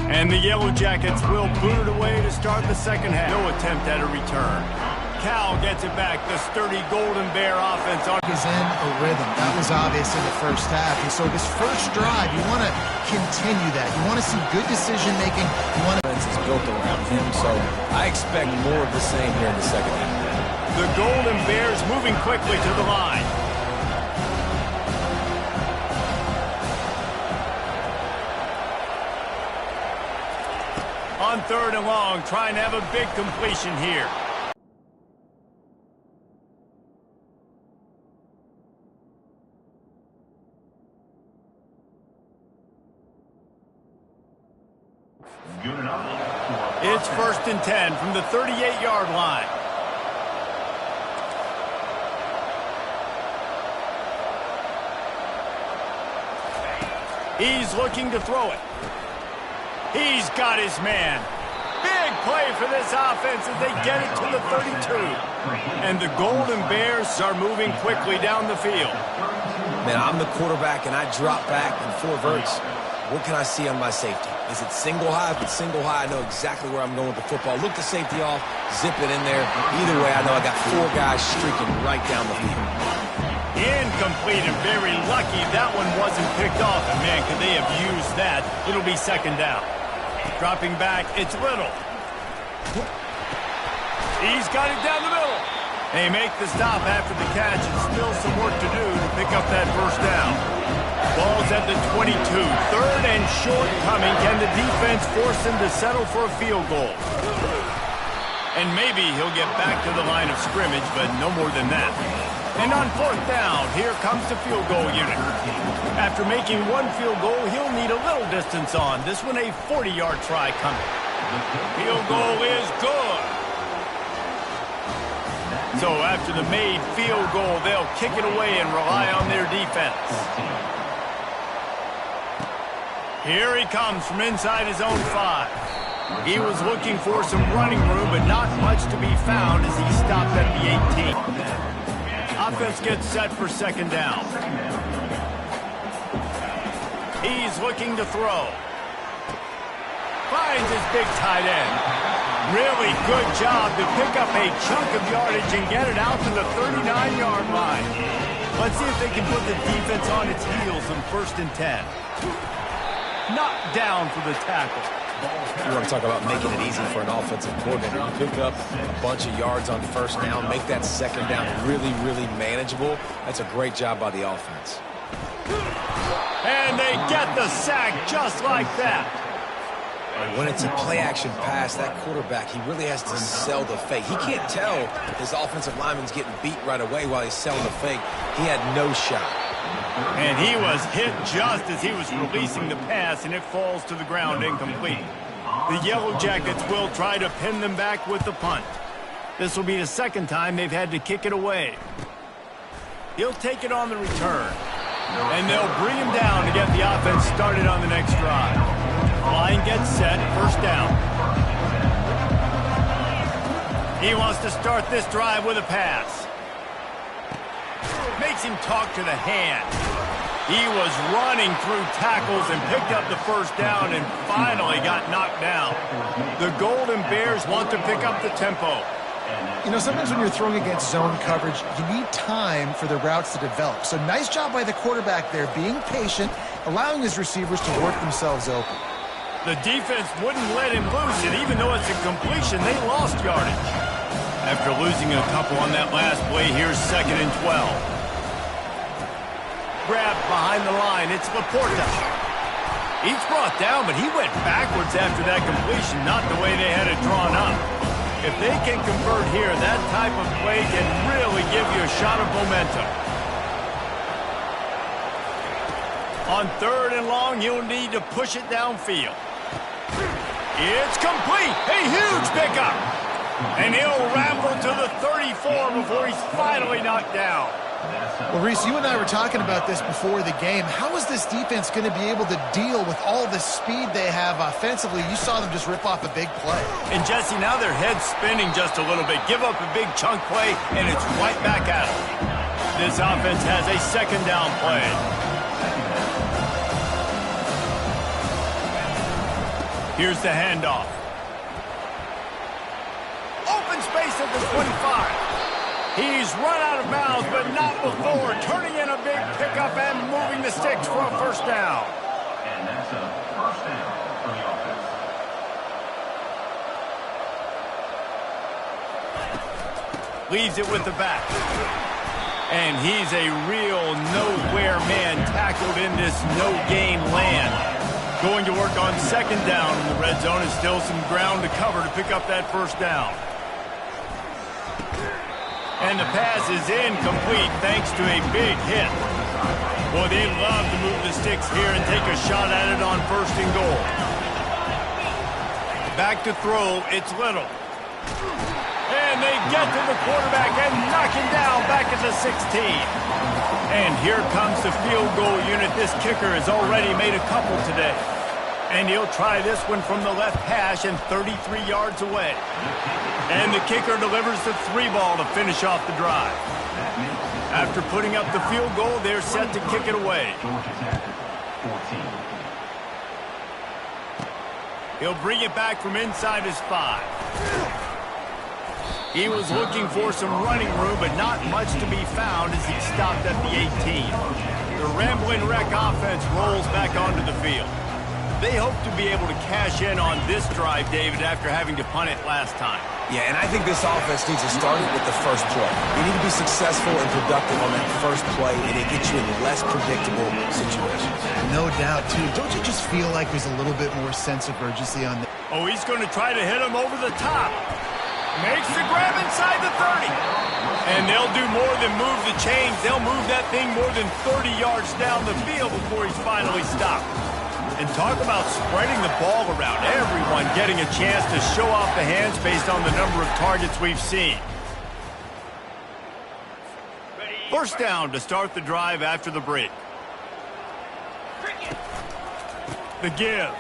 And the Yellow Jackets will boot it away to start the second half. No attempt at a return. Cal gets it back. The sturdy Golden Bear offense is in a rhythm. That was obvious in the first half. And so this first drive, you want to continue that. You want to see good decision-making. You want to... Is built around him, so I expect more of the same here in the second half. The Golden Bears moving quickly to the line. On 3rd and long, trying to have a big completion here. It's 1st and 10 from the 38-yard line. He's looking to throw it. He's got his man. Big play for this offense as they get it to the 32. And the Golden Bears are moving quickly down the field. Man, I'm the quarterback and I drop back in 4 verts. What can I see on my safety? Is it single high? If it's single high, I know exactly where I'm going with the football. Look the safety off, zip it in there. Either way, I know I got 4 guys streaking right down the field. Incomplete and very lucky that one wasn't picked off. And man, could they have used that? It'll be 2nd down. Dropping back, it's Little. He's got it down the middle. They make the stop after the catch and still some work to do to pick up that 1st down. Ball's at the 22. 3rd and short coming. Can the defense force him to settle for a field goal? And maybe he'll get back to the line of scrimmage, but no more than that. And on 4th down, here comes the field goal unit. After making 1 field goal, he'll need a little distance on. This one a 40-yard try coming. Field goal is good. So after the made field goal, they'll kick it away and rely on their defense. Here he comes from inside his own 5. He was looking for some running room, but not much to be found as he stopped at the 18. Offense gets set for 2nd down. He's looking to throw. Finds his big tight end. Really good job to pick up a chunk of yardage and get it out to the 39-yard line. Let's see if they can put the defense on its heels on 1st and 10. Knocked down for the tackle. You want to talk about making it easy for an offensive coordinator. You pick up a bunch of yards on 1st down, make that 2nd down really, really manageable. That's a great job by the offense. And they get the sack just like that. When it's a play-action pass, that quarterback, he really has to sell the fake. He can't tell his offensive lineman's getting beat right away while he's selling the fake. He had no shot. And he was hit just as he was releasing the pass, and it falls to the ground incomplete. The Yellow Jackets will try to pin them back with the punt. This will be the 2nd time they've had to kick it away. He'll take it on the return. And they'll bring him down to get the offense started on the next drive. Line gets set, 1st down. He wants to start this drive with a pass. Makes him talk to the hand. He was running through tackles and picked up the 1st down and finally got knocked down. The Golden Bears want to pick up the tempo. You know, sometimes when you're throwing against zone coverage, you need time for the routes to develop. So nice job by the quarterback there, being patient, allowing his receivers to work themselves open. The defense wouldn't let him loose, and even though it's a completion, they lost yardage. After losing a couple on that last play, here's 2nd and 12. Grabbed behind the line, it's Laporta. He's brought down, but he went backwards after that completion, not the way they had it drawn up. If they can convert here, that type of play can really give you a shot of momentum. On 3rd and long, you'll need to push it downfield. It's complete. A huge pickup. And he'll ramble to the 34 before he's finally knocked down. Well, Reese, you and I were talking about this before the game. How is this defense going to be able to deal with all the speed they have offensively? You saw them just rip off a big play. And, Jesse, now their head's spinning just a little bit. Give up a big chunk play, and it's right back at them. This offense has a 2nd down play. Here's the handoff. Open space at the 25. He's run out of bounds, but not before. Turning in a big pickup and moving the sticks for a first down. And that's a first down for the offense. Leaves it with the back. And he's a real nowhere man tackled in this no-gain land. Going to work on second down in the red zone. Is still some ground to cover to pick up that first down. And the pass is incomplete thanks to a big hit. Boy, they love to move the sticks here and take a shot at it on first and goal. Back to throw, it's Little. And they get to the quarterback and knock him down back at the 16. And here comes the field goal unit. This kicker has already made a couple today. And he'll try this one from the left hash and 33 yards away. And the kicker delivers the 3-ball to finish off the drive. After putting up the field goal, they're set to kick it away. Georgia Tech, 14. He'll bring it back from inside his 5. He was looking for some running room, but not much to be found as he stopped at the 18. The Ramblin' Wreck offense rolls back onto the field. They hope to be able to cash in on this drive, David, after having to punt it last time. Yeah, and I think this offense needs to start it with the first play. You need to be successful and productive on that first play, and it gets you in less predictable situations. No doubt, too. Don't you just feel like there's a little bit more sense of urgency on the... Oh, he's going to try to hit him over the top. Makes the grab inside the 30. And they'll do more than move the chains. They'll move that thing more than 30 yards down the field before he's finally stopped. And talk about spreading the ball around. Everyone getting a chance to show off the hands based on the number of targets we've seen. First down to start the drive after the break. The give.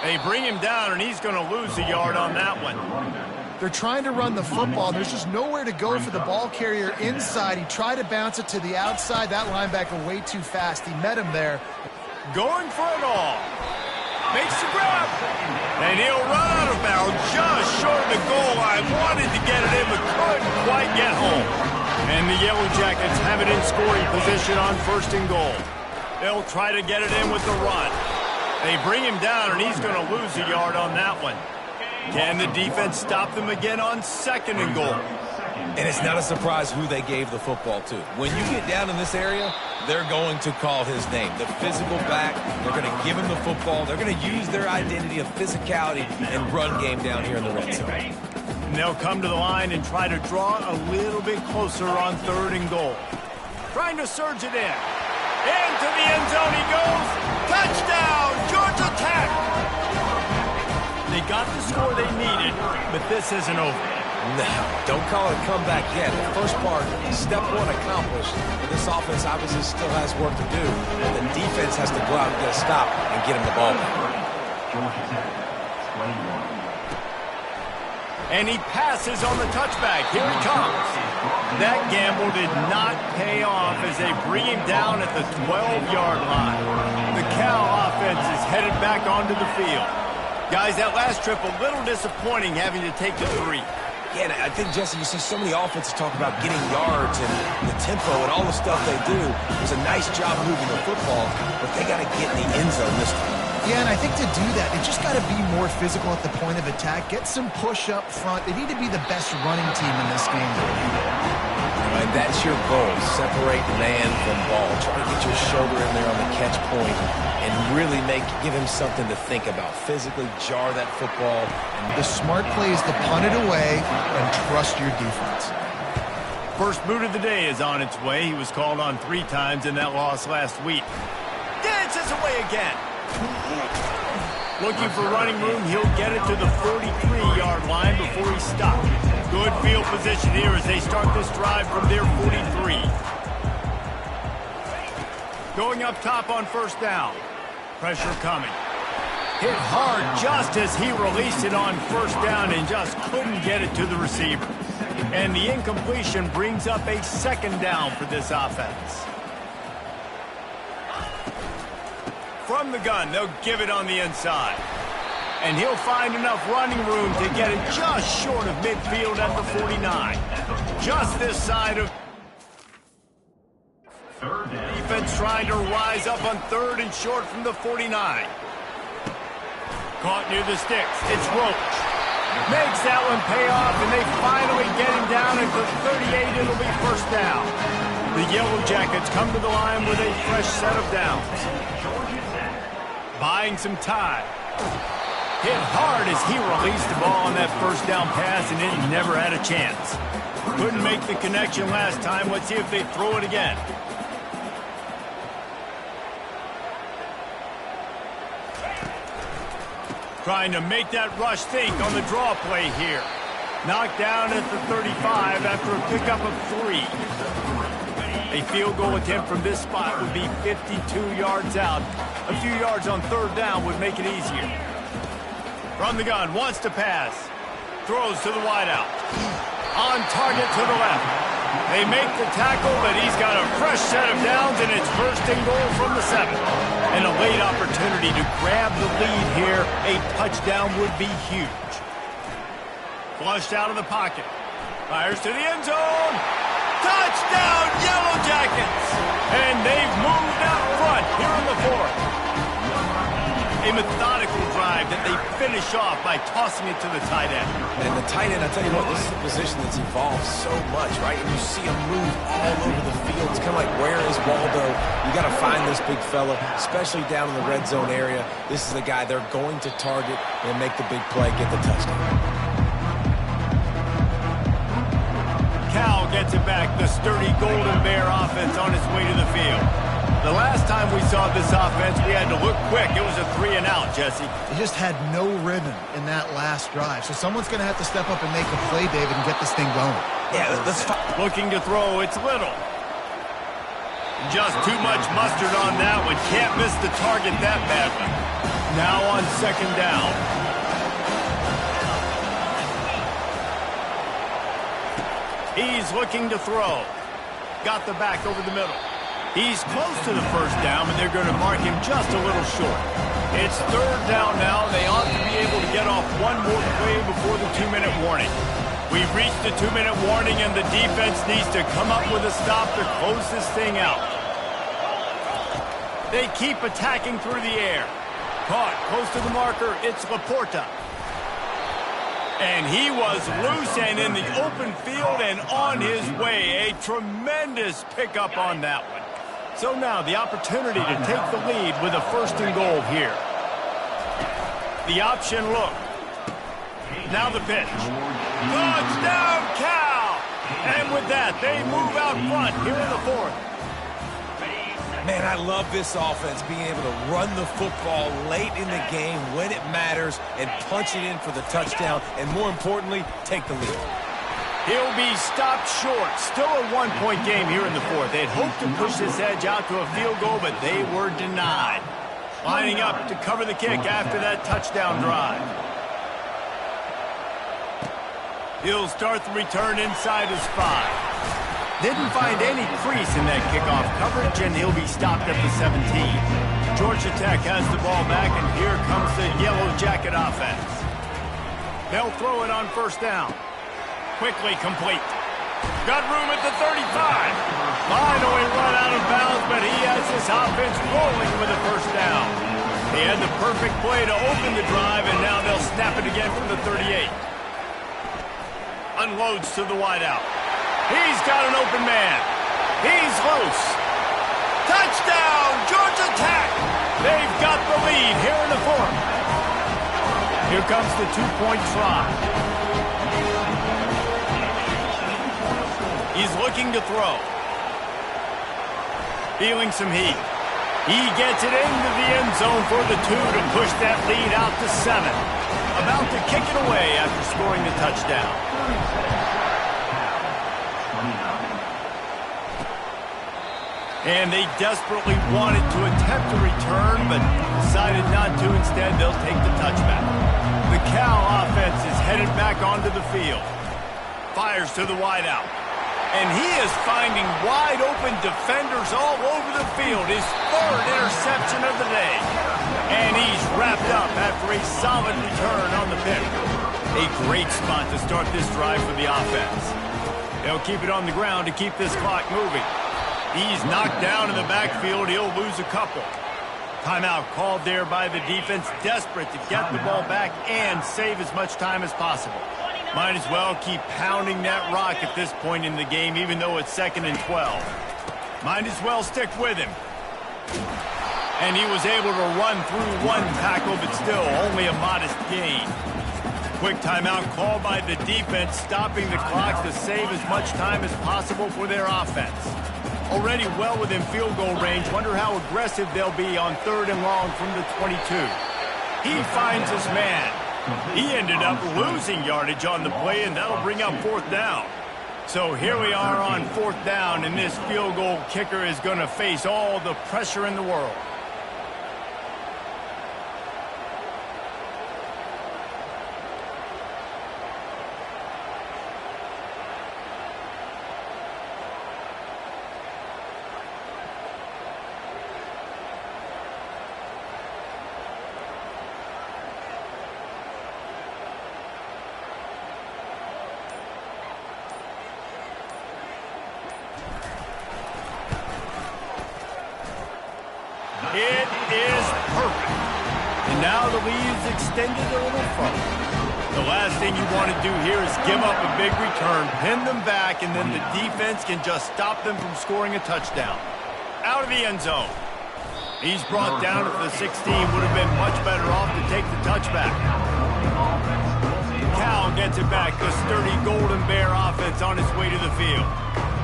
They bring him down, and he's going to lose a yard on that one. They're trying to run the football. There's just nowhere to go for the ball carrier inside. He tried to bounce it to the outside. That linebacker way too fast. He met him there. Going for it all. Makes the grab. And he'll run out of bounds just short of the goal line. Wanted to get it in, but couldn't quite get home. And the Yellow Jackets have it in scoring position on first and goal. They'll try to get it in with the run. They bring him down, and he's going to lose a yard on that one. Can the defense stop them again on second and goal? And it's not a surprise who they gave the football to. When you get down in this area, they're going to call his name. The physical back, they're going to give him the football. They're going to use their identity of physicality and run game down here in the red zone. And they'll come to the line and try to draw a little bit closer on third and goal. Trying to surge it in. Into the end zone he goes. Touchdown, Georgia Tech! They got the score they needed, but this isn't over. No, don't call it a comeback yet. The first part, step one accomplished. But this offense obviously still has work to do. And the defense has to go out and get a stop and get him the ball back. Georgia Tech, 21. And he passes on the touchback. Here he comes. That gamble did not pay off as they bring him down at the 12-yard line. The Cal offense is headed back onto the field. Guys, that last trip a little disappointing having to take the 3. Yeah, and I think, Jesse, you see so many offenses talk about getting yards and the tempo and all the stuff they do. It was a nice job moving the football, but they got to get in the end zone this time. Yeah, and I think to do that, they just got to be more physical at the point of attack. Get some push up front. They need to be the best running team in this game. And that's your goal. Separate man from ball. Try to get your shoulder in there on the catch point and really give him something to think about. Physically jar that football. The smart play is to punt it away and trust your defense. First boot of the day is on its way. He was called on 3 times in that loss last week. Dances away again. Looking for running room, he'll get it to the 43-yard line before he stops. Good field position here as they start this drive from their 43. Going up top on first down. Pressure coming. Hit hard just as he released it on first down and just couldn't get it to the receiver. And the incompletion brings up a second down for this offense. From the gun, they'll give it on the inside. And he'll find enough running room to get it just short of midfield at the 49. Just this side of... Defense trying to rise up on 3rd and short from the 49. Caught near the sticks. It's Roach. Makes that one pay off, and they finally get him down at the 38. It'll be first down. The Yellow Jackets come to the line with a fresh set of downs. Buying some time. Hit hard as he released the ball on that first down pass, and it never had a chance. Couldn't make the connection last time. Let's see if they throw it again. Trying to make that rush think on the draw play here. Knocked down at the 35 after a pickup of 3. A field goal attempt from this spot would be 52 yards out. A few yards on 3rd down would make it easier. From the gun, wants to pass. Throws to the wideout. On target to the left. They make the tackle, but he's got a fresh set of downs, and it's 1st and goal from the 7. And a late opportunity to grab the lead here. A touchdown would be huge. Flushed out of the pocket. Fires to the end zone. Touchdown, Yellow Jackets! And they've moved out front here in the 4th. A methodical drive that they finish off by tossing it to the tight end. And the tight end, I tell you what, this is a position that's evolved so much, right? And you see him move all over the field. It's kind of like, where is Waldo? You got to find this big fella, especially down in the red zone area. This is the guy they're going to target and make the big play, get the touchdown. Cal gets it back. The sturdy Golden Bear offense on its way to the field. The last time we saw this offense, we had to look quick. It was a 3 and out, Jesse. They just had no rhythm in that last drive. So someone's going to have to step up and make a play, David, and get this thing going. Yeah, let's looking to throw. It's Little. Just too much mustard on that one. Can't miss the target that badly. Now on 2nd down. He's looking to throw. Got the back over the middle. He's close to the 1st down, but they're going to mark him just a little short. It's 3rd down now. They ought to be able to get off one more play before the 2-minute warning. We've reached the 2-minute warning, and the defense needs to come up with a stop to close this thing out. They keep attacking through the air. Caught close to the marker. It's Laporta. And he was loose and in the open field and on his way. A tremendous pickup on that one. So now the opportunity to take the lead with a 1st and goal here. The option look. Now the pitch. Touchdown, Cal! And with that, they move out front here in the 4th. Man, I love this offense, being able to run the football late in the game when it matters and punch it in for the touchdown, and more importantly, take the lead. He'll be stopped short. Still a 1-point game here in the 4th. They'd hoped to push this edge out to a field goal, but they were denied. Lining up to cover the kick after that touchdown drive. He'll start the return inside his 5. Didn't find any crease in that kickoff coverage, and he'll be stopped at the 17. Georgia Tech has the ball back, and here comes the Yellow Jacket offense. They'll throw it on 1st down. Quickly complete. Got room at the 35. Finally run out of bounds, but he has this offense rolling with a 1st down. He had the perfect play to open the drive, and now they'll snap it again from the 38. Unloads to the wideout. He's got an open man. He's loose. Touchdown, Georgia Tech! They've got the lead here in the 4th. Here comes the 2-point try. He's looking to throw. Feeling some heat. He gets it into the end zone for the 2 to push that lead out to 7. About to kick it away after scoring the touchdown. And they desperately wanted to attempt a return, but decided not to. Instead, they'll take the touchback. The Cal offense is headed back onto the field. Fires to the wideout. And he is finding wide-open defenders all over the field. His third interception of the day. And he's wrapped up after a solid return on the pick. A great spot to start this drive for the offense. They'll keep it on the ground to keep this clock moving. He's knocked down in the backfield. He'll lose a couple. Timeout called there by the defense, desperate to get the ball back and save as much time as possible. Might as well keep pounding that rock at this point in the game, even though it's 2nd and 12. Might as well stick with him. And he was able to run through one tackle, but still only a modest gain. Quick timeout called by the defense, stopping the clock to save as much time as possible for their offense. Already well within field goal range. Wonder how aggressive they'll be on 3rd and long from the 22. He finds his man. He ended up losing yardage on the play, and that'll bring up 4th down. So here we are on 4th down, and this field goal kicker is going to face all the pressure in the world. It is perfect. And now the lead is extended a little further. The last thing you want to do here is give up a big return, pin them back, and then the defense can just stop them from scoring a touchdown. Out of the end zone. He's brought down at the 16. Would have been much better off to take the touchback. Cal gets it back. The sturdy Golden Bear offense on its way to the field.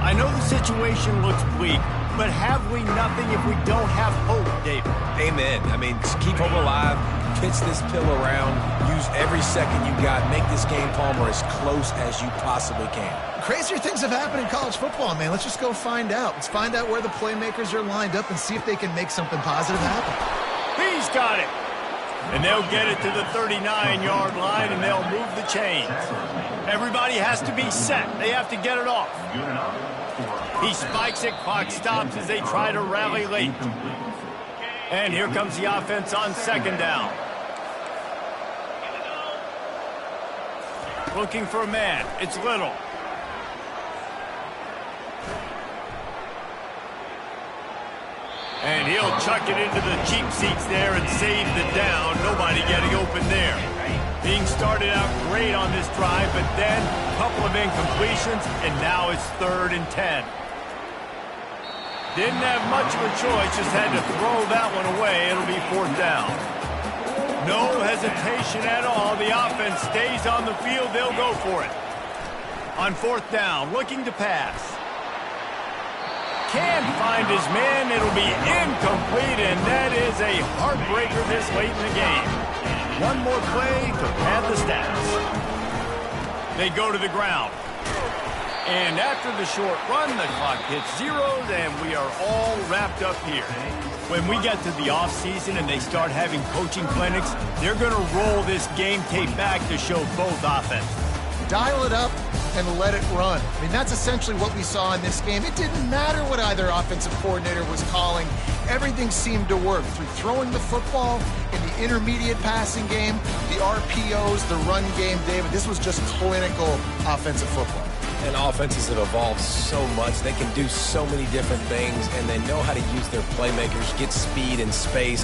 I know the situation looks bleak, but have we nothing if we don't have hope, David? Amen. I mean, just keep hope alive, pitch this pill around, use every second you got, make this game, Palmer, as close as you possibly can. Crazier things have happened in college football, man. Let's just go find out. Let's find out where the playmakers are lined up and see if they can make something positive happen. He's got it. And they'll get it to the 39-yard line, and they'll move the chains. Everybody has to be set. They have to get it off. He spikes it, clock stops as they try to rally late. And here comes the offense on 2nd down. Looking for a man. It's Little. And he'll chuck it into the cheap seats there and save the down. Nobody getting open there. Being started out great on this drive, but then a couple of incompletions, and now it's 3rd and 10. Didn't have much of a choice, just had to throw that one away. It'll be 4th down. No hesitation at all. The offense stays on the field. They'll go for it. On 4th down, looking to pass. Can't find his man. It'll be incomplete, and that is a heartbreaker this late in the game. One more play to pad the stats. They go to the ground. And after the short run, the clock hits zeros, and we are all wrapped up here. When we get to the offseason and they start having coaching clinics, they're going to roll this game tape back to show both offenses. Dial it up and let it run. I mean, that's essentially what we saw in this game. It didn't matter what either offensive coordinator was calling. Everything seemed to work through throwing the football in the intermediate passing game, the RPOs, the run game, David. This was just clinical offensive football. And offenses have evolved so much. They can do so many different things, and they know how to use their playmakers, get speed and space.